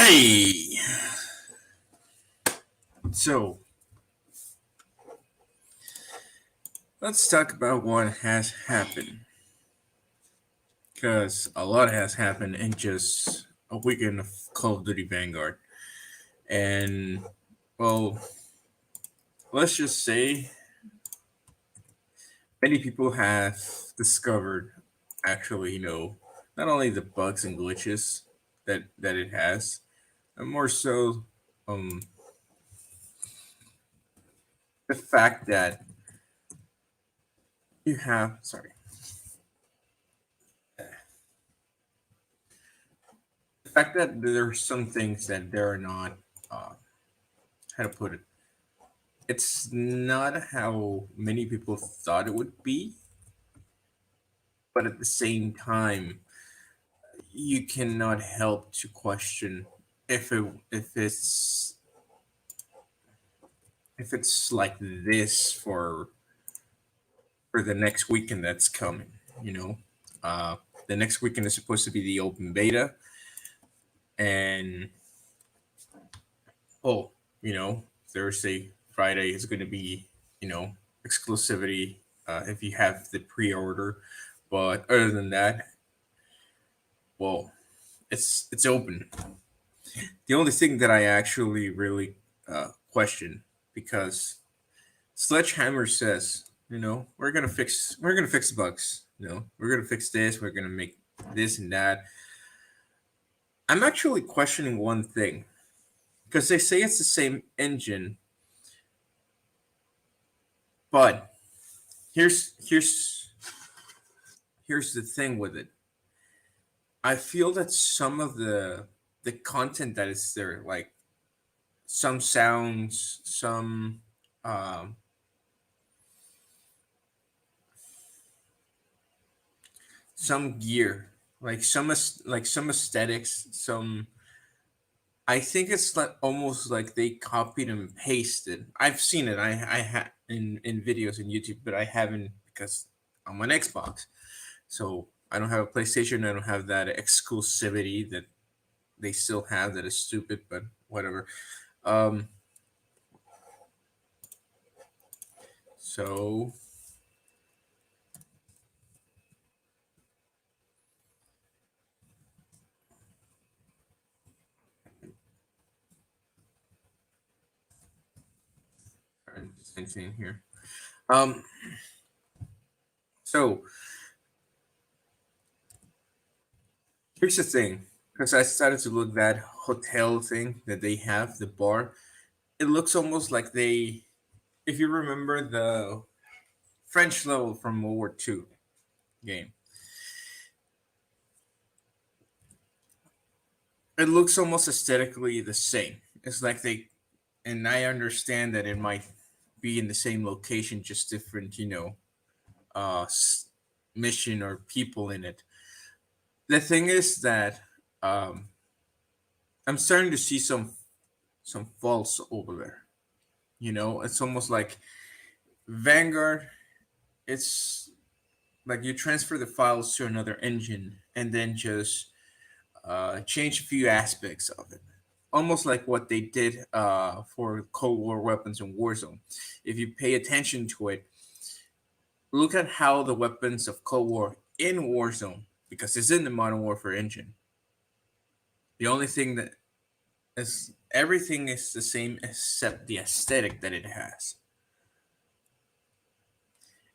Hey, so let's talk about what has happened because a lot has happened in just a weekend of Call of Duty Vanguard. And well, let's just say many people have discovered actually, not only the bugs and glitches that it has, and more so um the fact that you have the fact that there are some things that there are not how to put it, it's not how many people thought it would be, but at the same time, you cannot help to question if it's like this for the next weekend that's coming. You know, uh, the next weekend is supposed to be the open beta, and oh, Thursday, Friday is going to be you know exclusivity if you have the pre-order. But other than that, well, it's open. The only thing that I actually really question, because Sledgehammer says, we're gonna fix the bugs. We're gonna fix this. We're gonna make this and that. I'm actually questioning one thing because they say it's the same engine, but here's the thing with it. I feel that some of the content that is there, like some sounds, um, some gear, like some aesthetics, some. I think it's like almost like they copied and pasted. I've seen it. I had in videos on YouTube, but I haven't because I'm on Xbox, so I don't have a PlayStation. I don't have that exclusivity that they still have. That is stupid, but whatever. Um, so same thing here. Um, so here's the thing, because I started to look that hotel thing that they have, the bar. It looks almost like they, if you remember the French level from World War II game, it looks almost aesthetically the same. It's like they, and I understand that it might be in the same location, just different, uh, s- mission or people in it. The thing is that um, I'm starting to see some faults over there. It's almost like Vanguard. It's like you transfer the files to another engine and then just change a few aspects of it. Almost like what they did for Cold War weapons in Warzone. If you pay attention to it, look at how the weapons of Cold War in Warzone, because it's in the Modern Warfare engine. The only thing that is everything is the same except the aesthetic that it has.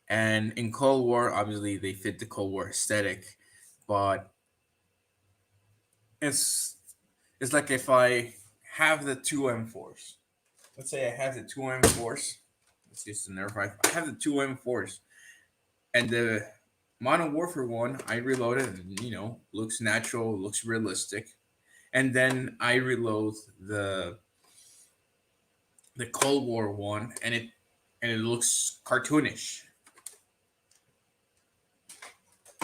And in Cold War, obviously they fit the Cold War aesthetic, but it's it's like if I have the two M4s. Let's say I have the two M4s. Let's use the nerf rifle. I have the two M4s, and the Modern Warfare one, I reload it, and looks natural, looks realistic, and then I reload the Cold War one, and it looks cartoonish.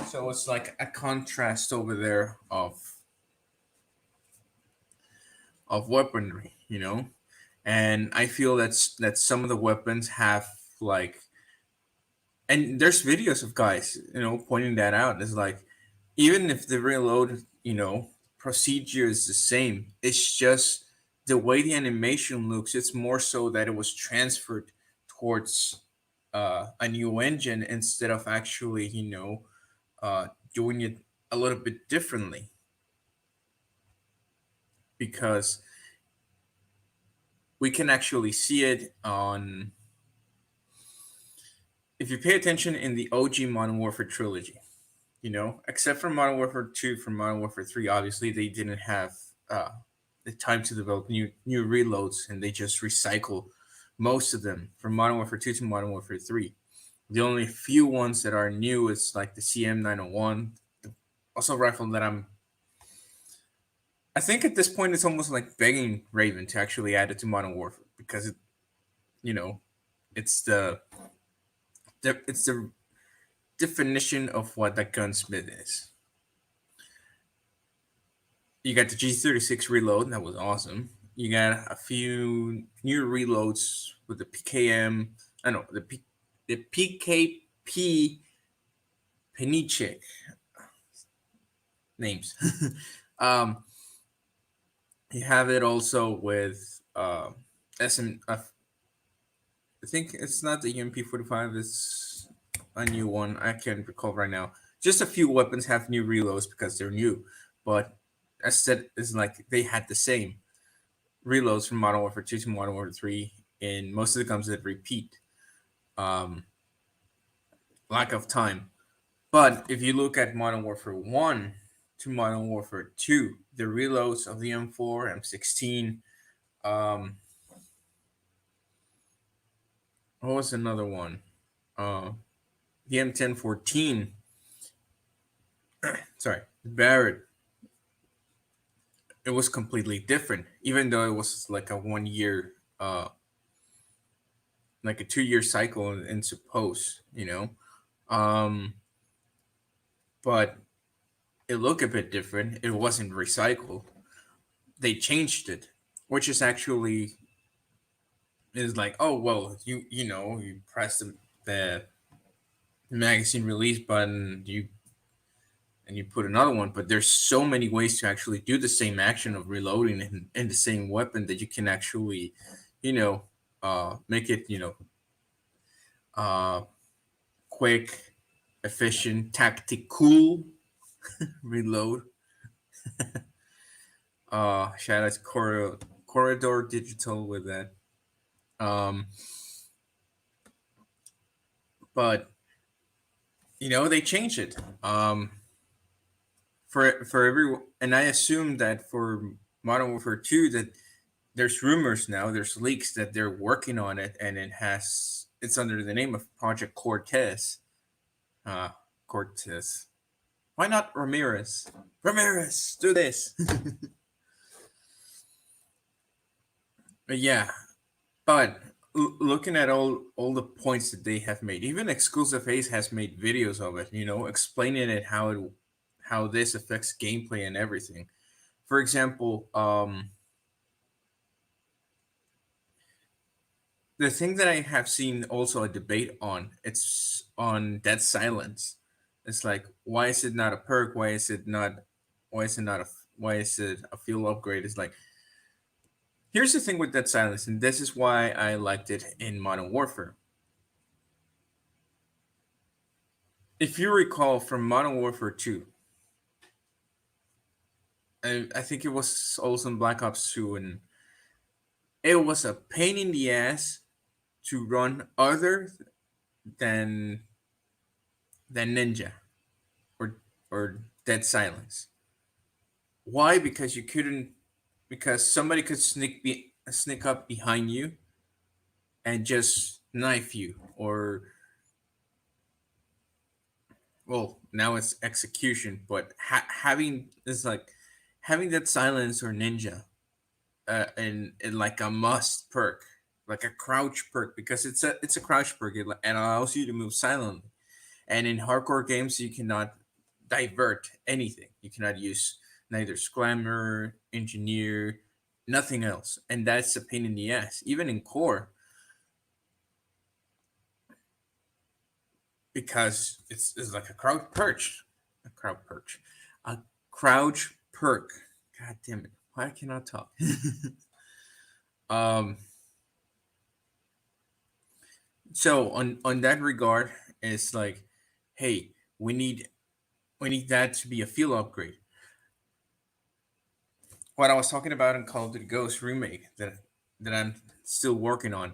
So it's like a contrast over there of weaponry. And I feel that some of the weapons have like, and there's videos of guys pointing that out. It's like even if the reload procedure is the same. It's just the way the animation looks. It's more so that it was transferred towards a new engine instead of actually, uh, doing it a little bit differently. Because we can actually see it on, if you pay attention in the OG Modern Warfare trilogy, except for Modern Warfare 2, for Modern Warfare 3, obviously they didn't have uh, the time to develop new reloads, and they just recycle most of them from Modern Warfare 2 to Modern Warfare 3. The only few ones that are new is like the CM901, the also rifle that I think at this point it's almost like begging Raven to actually add it to Modern Warfare, because you know, it's the definition of what that gunsmith is. You got the G36 reload, that was awesome. You got a few new reloads with the PKM. I know the PKP Penichik names. um, you have it also with SM. I think it's not the EMP 45. It's a new one. I can't recall right now. Just a few weapons have new reloads because they're new, but as said, is like they had the same reloads from Modern Warfare 2 to Modern Warfare 3, and most of the guns that repeat. Um, Lack of time. But if you look at Modern Warfare 1 to Modern Warfare 2, the reloads of the M4, M16, um, what was another one? Uh, the M1014, sorry, Barrett, it was completely different, even though it was like a 1 year, like a 2 year cycle in suppose, Um, but it looked a bit different. It wasn't recycled. They changed it, which is like, oh well, you press the magazine release button, you put another one, but there's so many ways to actually do the same action of reloading in the same weapon that you can actually, you know, make it, uh, quick, efficient, tactical reload. Shout out to Corridor Digital with that. Um, but they changed it. For every, and I assume that for Modern Warfare 2 that there's rumors now, there's leaks that they're working on it, and it's under the name of Project Cortez. Uh, Cortez. Why not Ramirez? Ramirez, do this. But yeah, but looking at all the points that they have made, even Exclusive Ace has made videos of it, explaining it how this affects gameplay and everything. For example, the thing that I have seen also a debate on, it's on Dead Silence. It's like, why is it not a perk? Why is it not a why is it a fuel upgrade? It's like, here's the thing with Dead Silence, and this is why I liked it in Modern Warfare. If you recall from Modern Warfare 2, I think it was also in Black Ops 2, and it was a pain in the ass to run other than Ninja or Dead Silence. Why? Because you couldn't, because somebody could sneak up behind you and just knife you, or well, now it's execution, but having is like having that silence or ninja, and like a must perk, like a crouch perk, because it's a crouch perk, and allows you to move silently. And in hardcore games, you cannot divert anything. You cannot use neither sclammer, engineer, nothing else, and that's a pain in the ass. Even in core, because it's like a crouch perch, a crouch perch, a crouch perk. God damn it! Why I cannot talk? um. So on that regard, it's like, hey, we need we need that to be a field upgrade. What I was talking about in Call of Duty Ghost remake that I'm still working on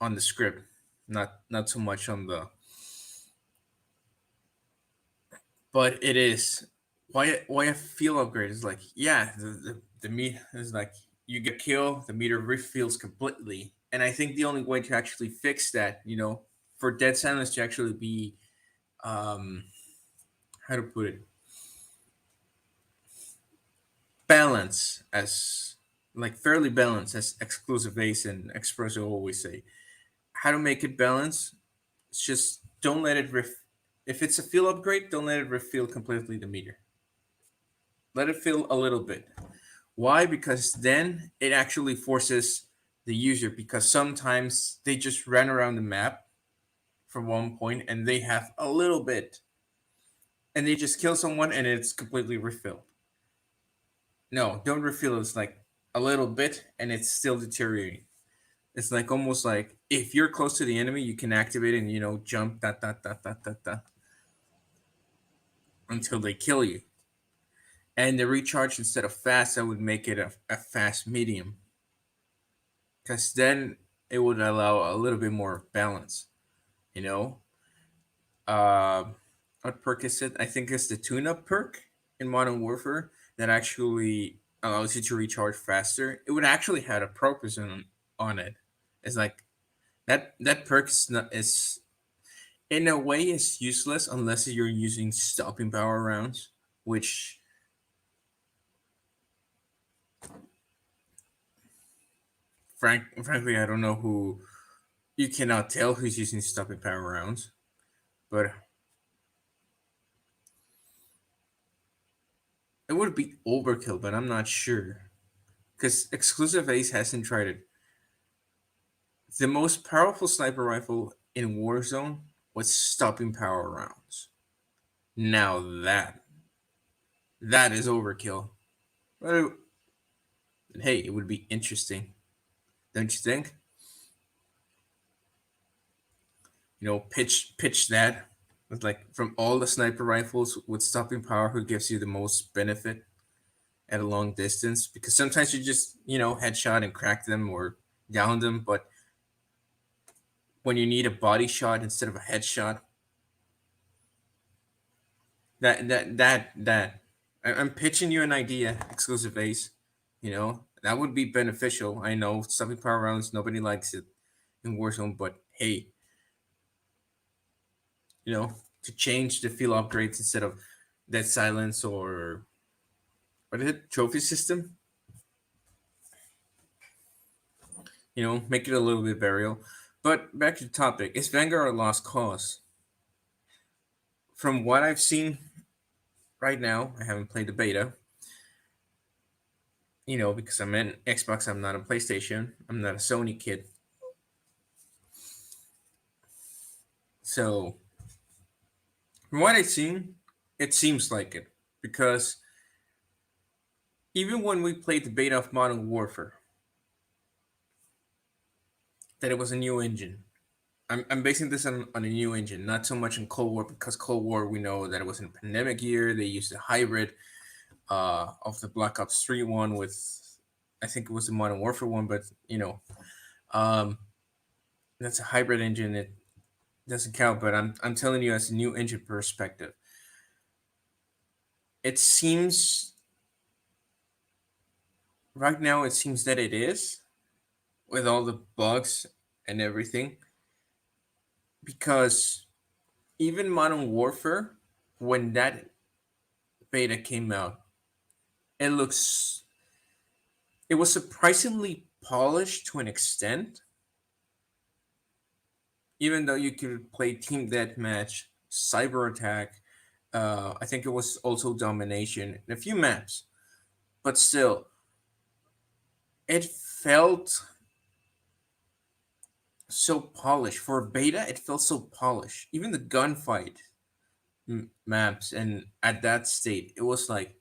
the script, not so much on the, but it is why I feel upgrade is like, yeah, the meat is like, you get kill, the meter refills completely, and I think the only way to actually fix that, for Dead Silence to actually be, um how to put it, balance as, like, fairly balanced, as Exclusive Ace and Espresso always say. How to make it balance? It's just don't let it if it's a fill upgrade, don't let it refill completely the meter. Let it fill a little bit. Why? Because then it actually forces the user, because sometimes they just run around the map from one point and they have a little bit, and they just kill someone and it's completely refilled. No, don't refill. It's like a little bit and it's still deteriorating. It's like almost like if you're close to the enemy, you can activate it and jump until they kill you. And the recharge, instead of fast, I would make it a fast medium, because then it would allow a little bit more balance. You know, uh, what perk is it? I think it's the tune-up perk in Modern Warfare that actually allows you to recharge faster. It would actually have a purpose on it. It's like that perk is not is in a way is useless unless you're using stopping power rounds, which frankly I don't know who. You cannot tell who's using stopping power rounds, but it would be overkill. But I'm not sure, because Exclusive Ace hasn't tried it. The most powerful sniper rifle in Warzone was stopping power rounds. Now that is overkill. But hey, it would be interesting, don't you think? Pitch that with, like, from all the sniper rifles with stopping power, who gives you the most benefit at a long distance, because sometimes you just headshot and crack them or down them, but when you need a body shot instead of a headshot, I'm pitching you an idea, Exclusive Ace. That would be beneficial. I know stopping power rounds, nobody likes it in Warzone, but hey, to change the field upgrades instead of Dead Silence, or what is it, trophy system, make it a little bit burial. But back to the topic, is Vanguard a lost cause? From what I've seen right now, I haven't played the beta, because I'm an Xbox, I'm not a PlayStation, I'm not a Sony kid. So, from what I've seen, it seems like it. Because even when we played the beta of Modern Warfare, that it was a new engine. I'm basing this on a new engine, not so much in Cold War, because Cold War, we know that it was in a pandemic year. They used a hybrid of the Black Ops 3 one with, I think it was the Modern Warfare one, but um, that's a hybrid engine. It doesn't count, but I'm telling you as a new engine perspective. It seems right now, it seems that it is, with all the bugs and everything, because even Modern Warfare, when that beta came out, it looks it was surprisingly polished to an extent, even though you could play team deathmatch, cyber attack. I think it was also domination in a few maps, but still, it felt so polished for a beta. It felt so polished. Even the gunfight maps, and at that state, it was like,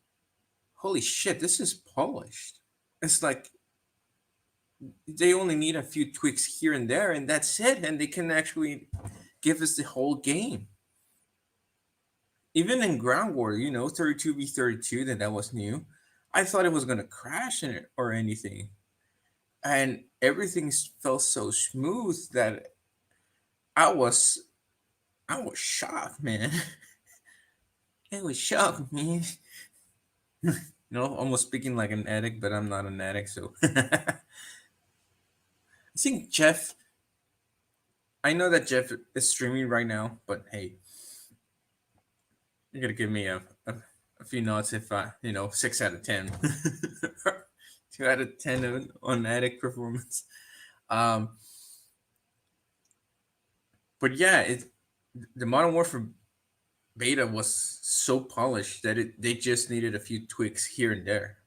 holy shit, this is polished. It's like they only need a few tweaks here and there, and that's it, and they can actually give us the whole game. Even in Ground War, 32v32, that was new. I thought it was gonna crash in it or anything, and everything felt so smooth that I was I was shocked, man. It was shocked, man. Almost speaking like an addict, but I'm not an addict, so I think Jeff. I know that Jeff is streaming right now, but hey, you're gonna give me a few nods if I, 6 out of 10, 2 out of 10 on addict performance. Um, but yeah, the Modern Warfare beta was so polished that they just needed a few tweaks here and there.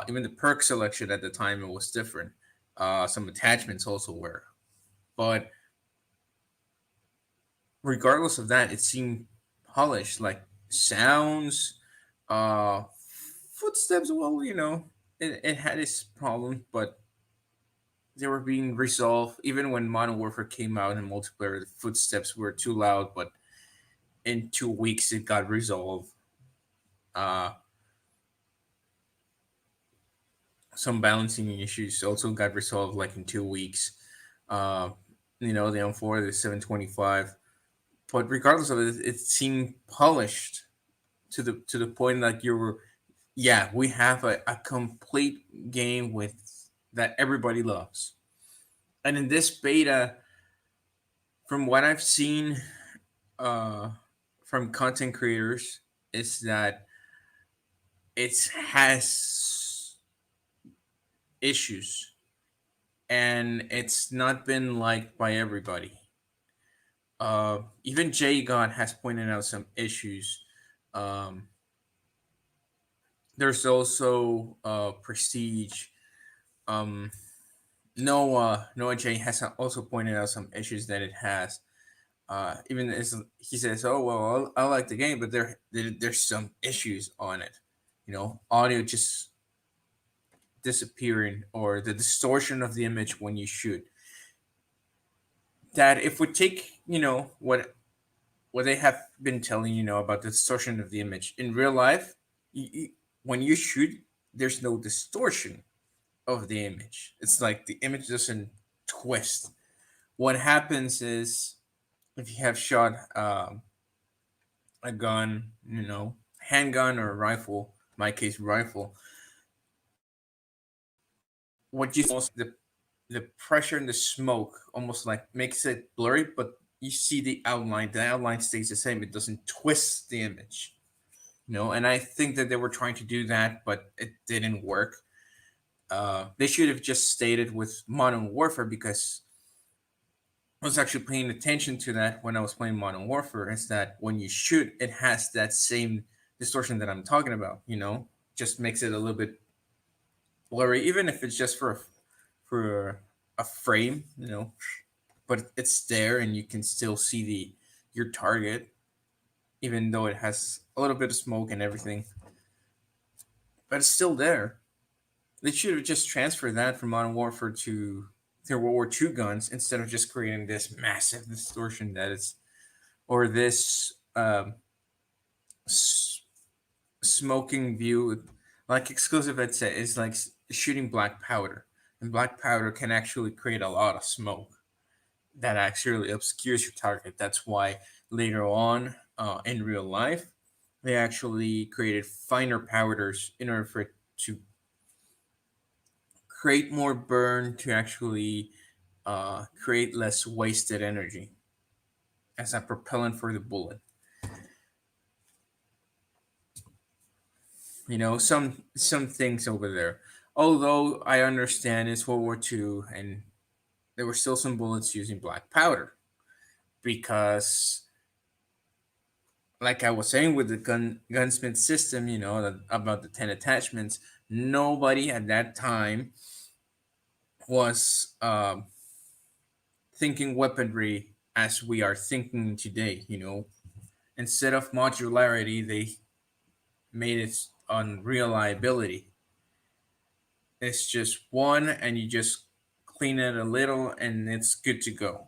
Even the perk selection at the time, it was different. Some attachments also were, but regardless of that, it seemed polished. Like sounds, uh, footsteps. Well, it had its problems, but they were being resolved. Even when Modern Warfare came out in multiplayer, the footsteps were too loud, but in 2 weeks it got resolved. Uh, some balancing issues also got resolved like in 2 weeks. Uh, the M4, the 725. But regardless of it, it seemed polished to the point like you were, yeah, we have a complete game with that everybody loves. And in this beta, from what I've seen uh, from content creators, is that it has issues and it's not been liked by everybody. Even Jay God has pointed out some issues. Um, there's also Prestige. Um, Noah J has also pointed out some issues that it has. Even as he says, "Oh well, I like the game, but there's some issues on it. Audio just disappearing or the distortion of the image when you shoot. That if we take what they have been telling about the distortion of the image in real life, when you shoot, there's no distortion of the image. It's like the image doesn't twist. What happens is if you have shot a gun, handgun or rifle, in my case rifle, what you almost the pressure and the smoke almost like makes it blurry, but you see the outline. The outline stays the same. It doesn't twist the image. And I think that they were trying to do that, but it didn't work. They should have just stayed with Modern Warfare because I was actually paying attention to that when I was playing Modern Warfare. Is that when you shoot, it has that same distortion that I'm talking about. Just makes it a little bit blurry, even if it's just for a frame. But it's there, and you can still see your target, even though it has a little bit of smoke and everything. But it's still there. They should have just transferred that from Modern Warfare to their World War II guns instead of just creating this massive distortion that is, or this smoking view. Like Exclusive had said, is like shooting black powder, and black powder can actually create a lot of smoke that actually obscures your target. That's why later on in real life, they actually created finer powders in order for it to create more burn to actually create less wasted energy as a propellant for the bullet. Some things over there. Although I understand it's World War II and there were still some bullets using black powder because, like I was saying with the gunsmith system, about the 10 attachments, nobody at that time was thinking weaponry as we are thinking today. Instead of modularity, they made it on reliability. It's just one, and you just clean it a little, and it's good to go.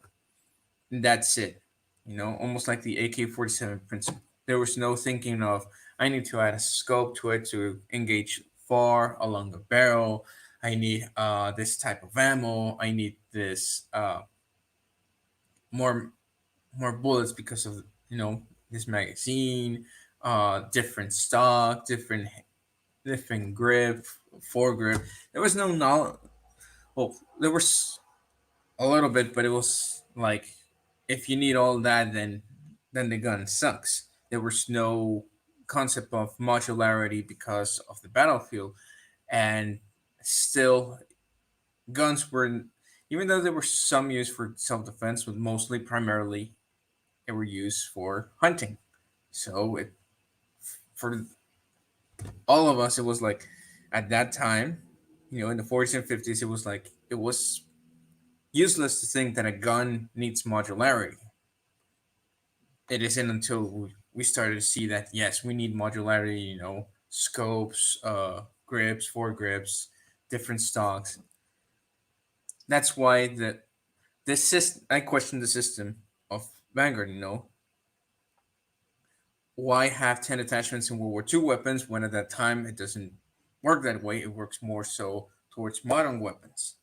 And that's it. Almost like the AK-47 principle. There was no thinking of I need to add a scope to it to engage far along the barrel. I need this type of ammo. I need this more more bullets because of this magazine, different stock, different grip, foregrip. There was no knowledge. Well, there was a little bit, but it was like if you need all that, then the gun sucks. There was no concept of modularity because of the battlefield, and still guns were, even though there were some used for self-defense, but mostly primarily they were used for hunting. So for all of us, it was like at that time, in the 40s and 50s, it was like it was useless to think that a gun needs modularity. It isn't until we started to see that yes, we need modularity. Scopes, grips, foregrips, different stocks. That's why this system. I question the system of Vanguard. Why have 10 attachments in World War II weapons when at that time it doesn't work that way? It works more so towards modern weapons.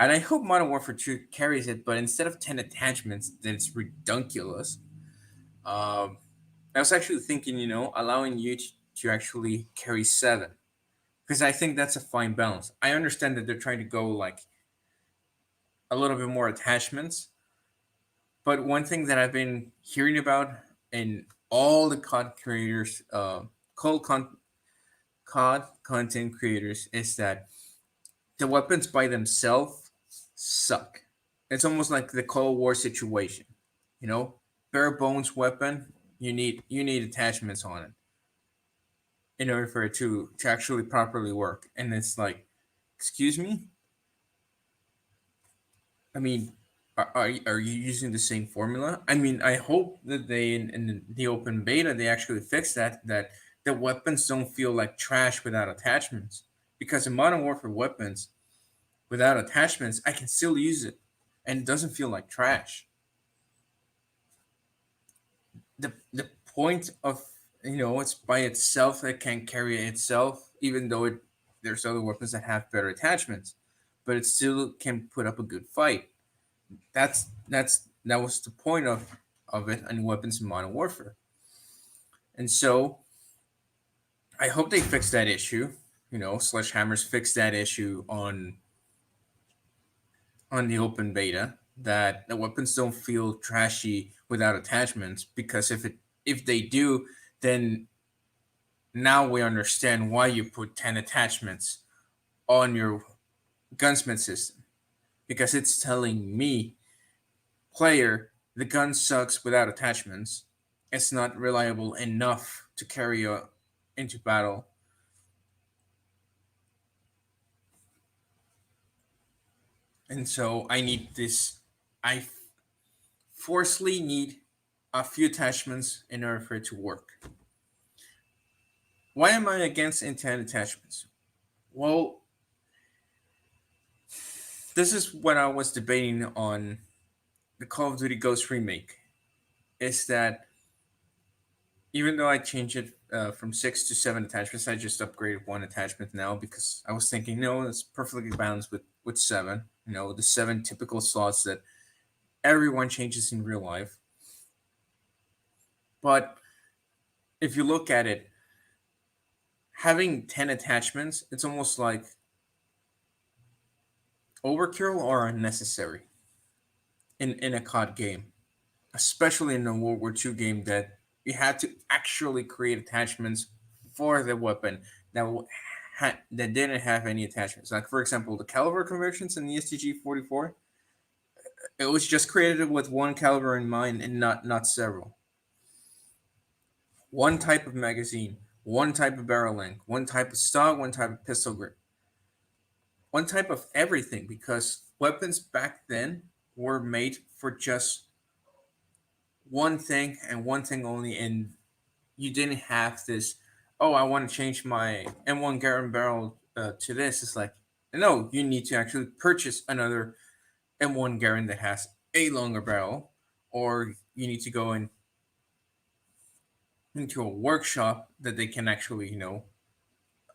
And I hope Modern Warfare 2 carries it, but instead of 10 attachments, then it's redunculous. I was actually thinking, allowing you to actually carry 7. Because I think that's a fine balance. I understand that they're trying to go like a little bit more attachments. But one thing that I've been hearing about in all the COD creators, COD content creators, is that the weapons by themselves suck. It's almost like the Cold War situation. You know, bare bones weapon, you need attachments on it in order for it to actually properly work. And it's like, excuse me. I mean, are you using the same formula? I mean, I hope that they in the open beta they actually fix that the weapons don't feel like trash without attachments. Because in Modern Warfare weapons without attachments, I can still use it, and it doesn't feel like trash. The point of it's by itself that can carry itself, even though there's other weapons that have better attachments, but it still can put up a good fight. That was the point of it and weapons in Modern Warfare. And so I hope they fix that issue. Sledgehammer's fixed that issue on the open beta, that the weapons don't feel trashy without attachments, because if they do, then now we understand why you put 10 attachments on your gunsmith system, because it's telling me, player, the gun sucks without attachments. It's not reliable enough to carry you into battle. And so I need this. I forcefully need a few attachments in order for it to work. Why am I against intent attachments? Well, this is what I was debating on the Call of Duty Ghost remake. Is that even though I changed it from 6 to 7 attachments, I just upgraded one attachment now because I was thinking, no, it's perfectly balanced with 7. The 7 typical slots that everyone changes in real life. But if you look at it, having 10 attachments, it's almost like overkill or unnecessary in a COD game, especially in a World War II game that you had to actually create attachments for the weapon that didn't have any attachments. Like, for example, the caliber conversions in the STG-44, it was just created with one caliber in mind and not several. One type of magazine, one type of barrel length, one type of stock, one type of pistol grip, one type of everything, because weapons back then were made for just one thing and one thing only, and you didn't have this oh, I want to change my M1 Garand barrel to this. It's like, no, you need to actually purchase another M1 Garand that has a longer barrel, or you need to go into a workshop that they can actually,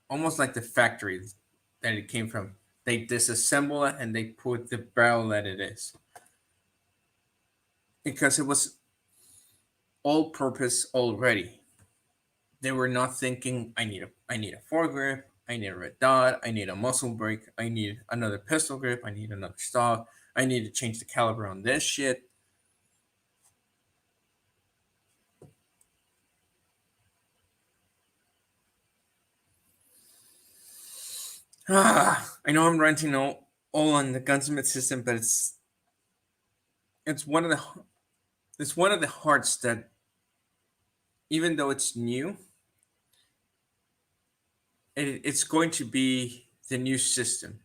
almost like the factory that it came from. They disassemble it and they put the barrel that it is because it was all purpose already. They were not thinking, I need a foregrip, I need a red dot, I need a muzzle brake, I need another pistol grip, I need another stock, I need to change the caliber on this shit. I know I'm ranting all on the gunsmith system, but it's one of the it's one of the hearts that, even though it's new, it's going to be the new system.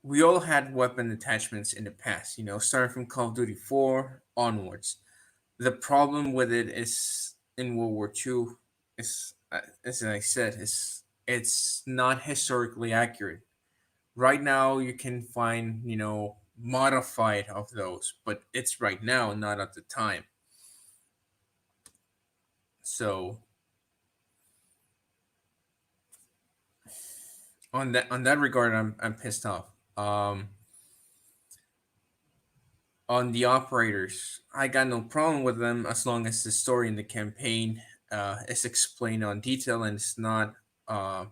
We all had weapon attachments in the past, starting from Call of Duty 4 onwards. The problem with it is in World War II is, as I said, is it's not historically accurate. Right now, you can find modified of those, but it's right now, not at the time. So on that regard, I'm pissed off. On the operators, I got no problem with them as long as the story in the campaign is explained on detail and uh,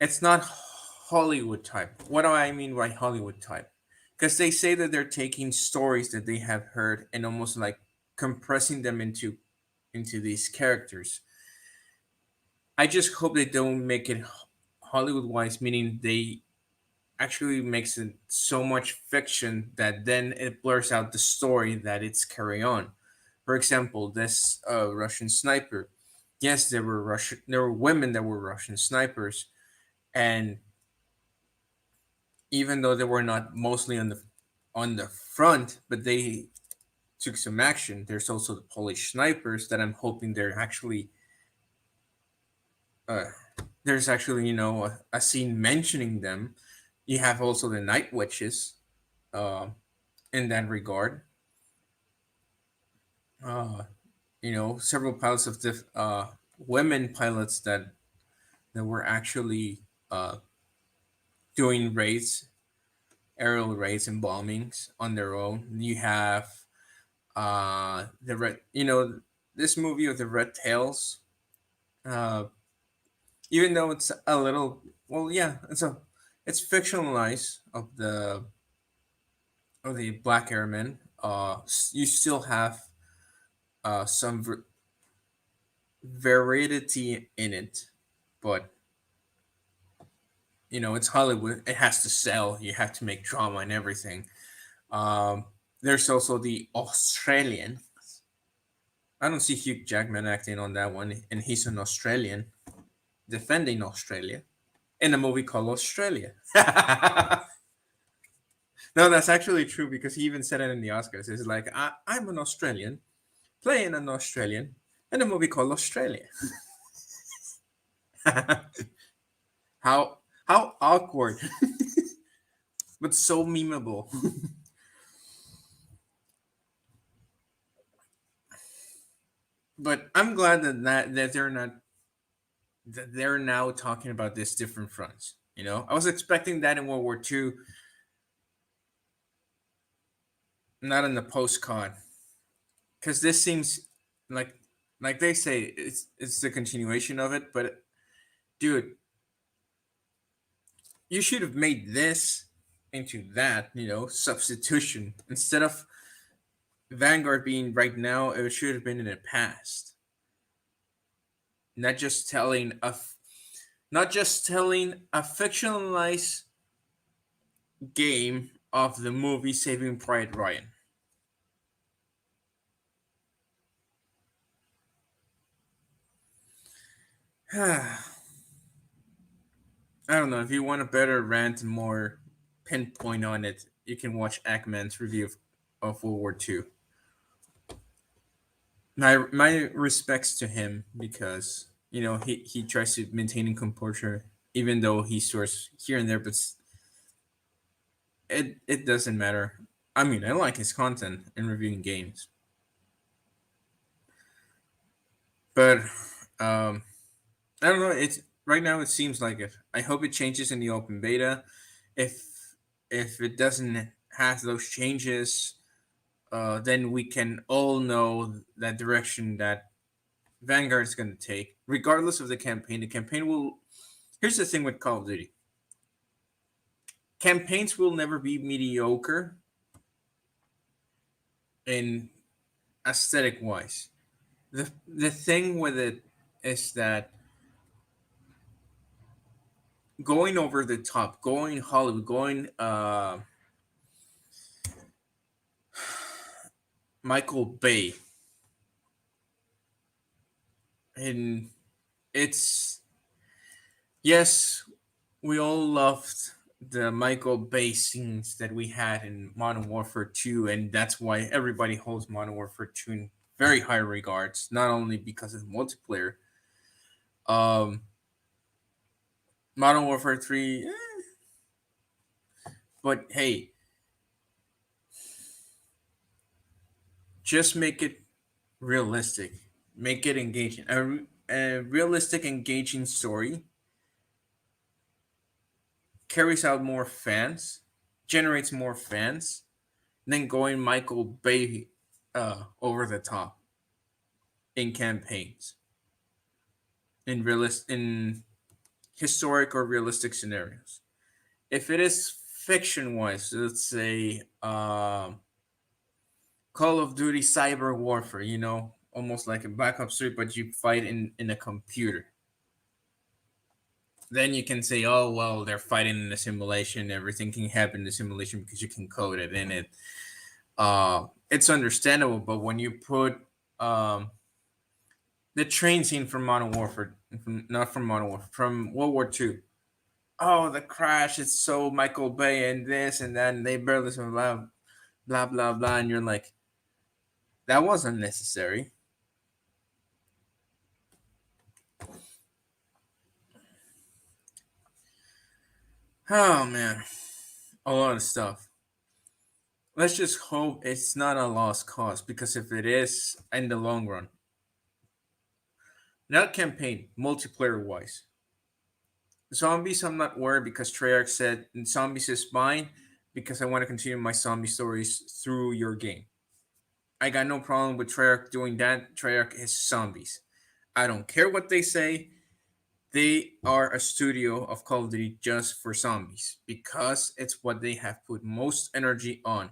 it's not Hollywood type. What do I mean by Hollywood type? Because they say that they're taking stories that they have heard and almost like compressing them into these characters. I just hope they don't make it Hollywood wise, meaning they actually makes it so much fiction that then it blurs out the story that it's carrying on. For example, this Russian sniper. Yes, there were women that were Russian snipers, and even though they were not mostly on the front, but they took some action. There's also the Polish snipers that I'm hoping they're actually uh, there's actually a scene mentioning them. You have also the night witches uh, in that regard. Uh, several pilots of women pilots that were actually uh, doing raids, aerial raids and bombings on their own. You have the red, this movie with the red tails. Uh, Even though it's a little, well, yeah, it's fictionalized of the Black Airmen. You still have some variety in it, but it's Hollywood. It has to sell. You have to make drama and everything. There's also the Australian. I don't see Hugh Jackman acting on that one, and he's an Australian defending Australia in a movie called Australia. No, that's actually true because he even said it in the Oscars. It's like, I'm an Australian playing an Australian in a movie called Australia. how how awkward, but so memeable. But I'm glad that they're now talking about this different fronts. I was expecting that in World War II, not in the post-con, because this seems like they say it's the continuation of it. But dude, you should have made this into that, substitution instead of Vanguard being right now. It should have been in the past, not just telling a fictionalized game of the movie Saving Private Ryan. I don't know if you want a better rant and more pinpoint on it. You can watch Ackman's review of World War II. My respects to him because he tries to maintain composure even though he soars here and there, but it doesn't matter. I mean, I like his content and reviewing games, but um, I don't know. It's right now. It seems like it. I hope it changes in the open beta. If if it doesn't have those changes, then we can all know that direction that Vanguard is going to take, regardless of the campaign. The campaign will. Here's the thing with Call of Duty: campaigns will never be mediocre in aesthetic wise. The thing with it is that going over the top, going Hollywood, going Michael Bay, and it's yes, we all loved the Michael Bay scenes that we had in Modern Warfare 2, and that's why everybody holds Modern Warfare 2 in very high regards, not only because of the multiplayer. Um, Modern Warfare 3, but hey, just make it realistic, make it engaging. A realistic, engaging story carries out more fans, generates more fans than going Michael Bay over the top in campaigns, in historic or realistic scenarios. If it is fiction wise, let's say Call of Duty Cyber Warfare, almost like a Black Ops 3, but you fight in a computer. Then you can say, oh, well, they're fighting in a simulation. Everything can happen in the simulation because you can code it in it. It's understandable, but when you put um, the train scene from Modern Warfare, not from Modern Warfare, from World War II. Oh, the crash! It's so Michael Bay and this and that, and they barely survive. Blah blah blah, and you're like, that wasn't necessary. Oh man, a lot of stuff. Let's just hope it's not a lost cause because if it is, in the long run, not campaign, multiplayer wise, zombies. I'm not worried because Treyarch said zombies is fine because I want to continue my zombie stories through your game. I got no problem with Treyarch doing that. Treyarch is zombies. I don't care what they say. They are a studio of Call of Duty just for zombies because it's what they have put most energy on.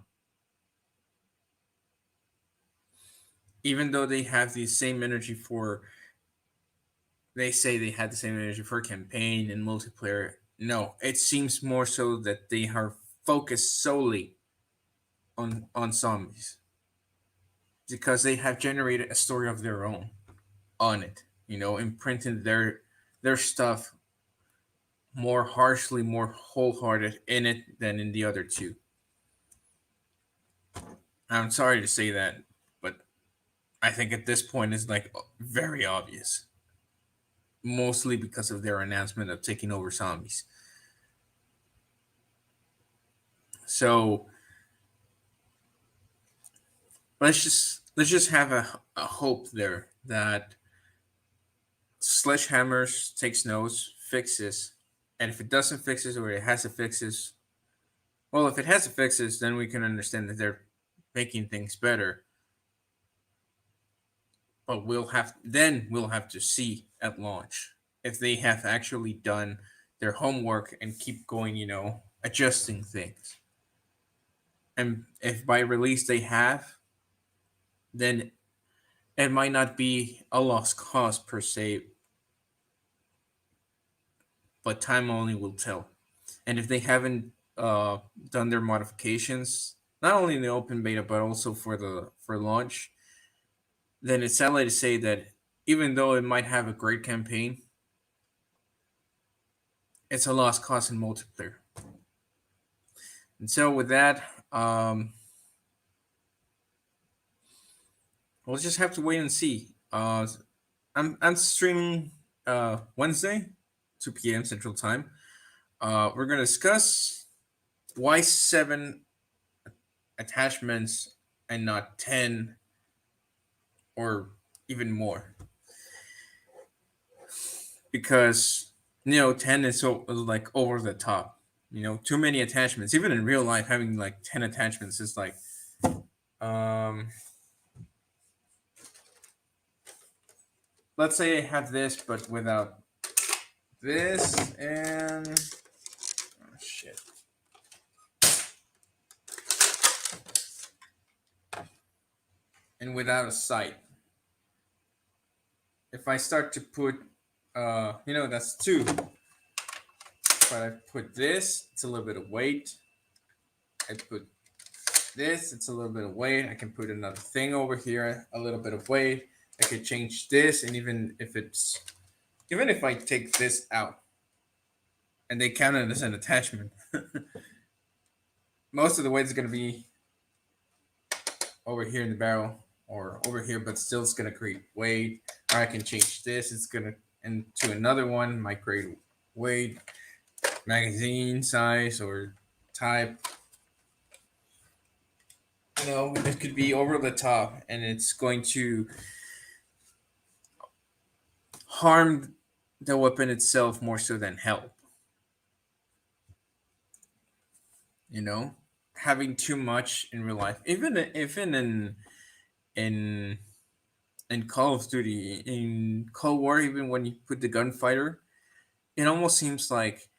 Even though they have the same energy for, they say they had the same energy for campaign and multiplayer. No, it seems more so that they are focused solely on zombies because they have generated a story of their own on it. Imprinted their stuff more harshly, more wholehearted in it than in the other two. I'm sorry to say that, but I think at this point it's like very obvious. Mostly because of their announcement of taking over zombies. So let's just have a hope there that Sledgehammers takes notes, fixes, and if it doesn't fixes or it has to fixes, well, if it has to fixes, then we can understand that they're making things better. But we'll have to see at launch if they have actually done their homework and keep going, adjusting things. And if by release they have, then it might not be a lost cause per se, but time only will tell. And if they haven't done their modifications, not only in the open beta but also for launch, then it's sadly to say that even though it might have a great campaign, it's a lost cause in multiplayer. And so with that, we'll just have to wait and see. I'm streaming Wednesday, 2 p.m. Central Time. We're gonna discuss why 7 attachments and not 10 or even more, because 10 is so like over the top. Too many attachments. Even in real life, having like 10 attachments is like um let's say I have this but without this, and oh shit, and without a sight. If I start to put that's 2, but I put this, it's a little bit of weight. I put this, it's a little bit of weight. I can put another thing over here, a little bit of weight. I could change this, and even if I take this out and they count it as an attachment, most of the weight is going to be over here in the barrel or over here, but still it's going to create weight. Or I can change this, it's going to into another one, might create weight, magazine size or type. It could be over the top, and it's going to harm the weapon itself more so than help. You know, having too much in real life, even in in Call of Duty, in Cold War, even when you put the gunfighter, it almost seems like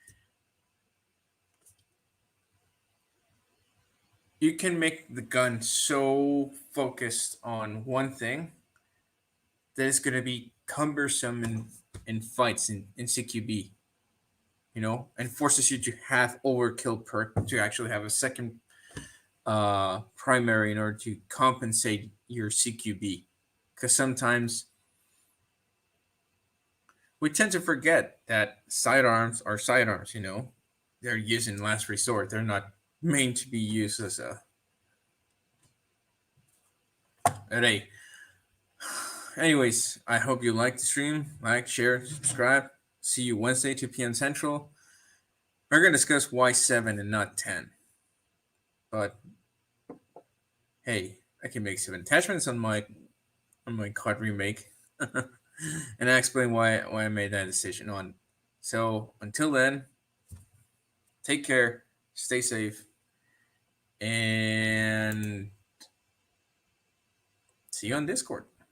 you can make the gun so focused on one thing that it's going to be cumbersome in fights in CQB, and forces you to have overkill perk to actually have a second primary in order to compensate your CQB. Because sometimes we tend to forget that sidearms are sidearms, they're used in last resort. They're not meant to be used as a array. Anyways, I hope you liked the stream. Like, share, subscribe. See you Wednesday, 2 p.m. Central. We're going to discuss why 7 and not 10. But hey, I can make 7 attachments on my card remake. And I explain why I made that decision on. So until then, take care, stay safe, and see you on Discord.